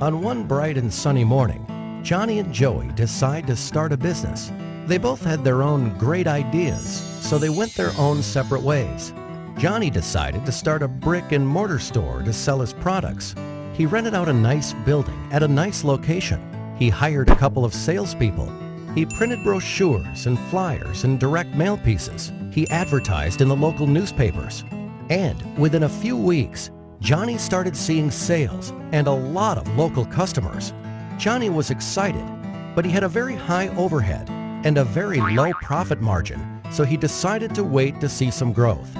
On one bright and sunny morning, Johnny and Joey decide to start a business. They both had their own great ideas, so they went their own separate ways. Johnny decided to start a brick-and-mortar store to sell his products. He rented out a nice building at a nice location. He hired a couple of salespeople. He printed brochures and flyers and direct mail pieces. He advertised in the local newspapers. And within a few weeks, Johnny started seeing sales and a lot of local customers. Johnny was excited, but he had a very high overhead and a very low profit margin, so he decided to wait to see some growth.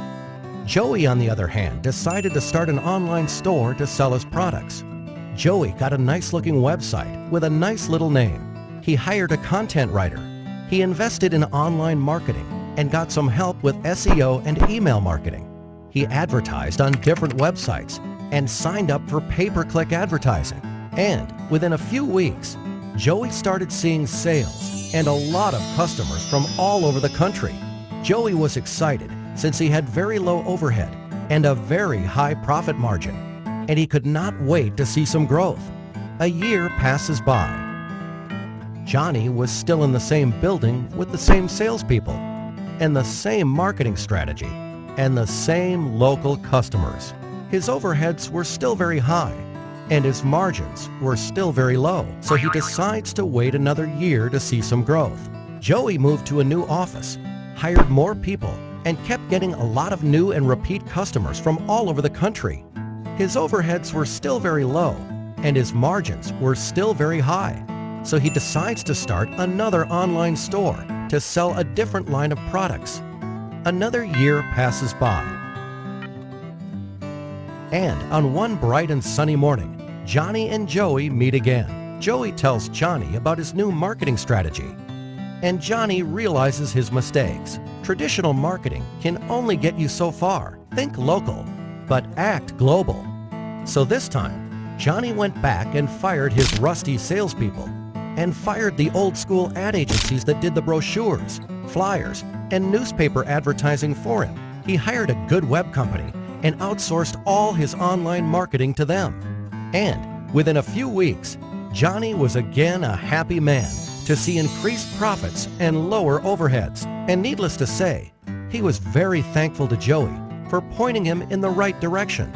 Joey, on the other hand, decided to start an online store to sell his products. Joey got a nice-looking website with a nice little name. He hired a content writer. He invested in online marketing and got some help with SEO and email marketing. He advertised on different websites and signed up for pay-per-click advertising. And within a few weeks, Joey started seeing sales and a lot of customers from all over the country. Joey was excited since he had very low overhead and a very high profit margin, and he could not wait to see some growth. A year passes by. Johnny was still in the same building with the same salespeople and the same marketing strategy and the same local customers. His overheads were still very high and his margins were still very low, so he decides to wait another year to see some growth. Joey moved to a new office, hired more people, and kept getting a lot of new and repeat customers from all over the country. His overheads were still very low and his margins were still very high, so he decides to start another online store to sell a different line of products. Another year passes by. And on one bright and sunny morning, Johnny and Joey meet again. Joey tells Johnny about his new marketing strategy, and Johnny realizes his mistakes. Traditional marketing can only get you so far. Think local, but act global. So this time, Johnny went back and fired his rusty salespeople and fired the old-school ad agencies that did the brochures, flyers, and newspaper advertising for him. He hired a good web company and outsourced all his online marketing to them. And within a few weeks, Johnny was again a happy man to see increased profits and lower overheads. And needless to say, he was very thankful to Joey for pointing him in the right direction.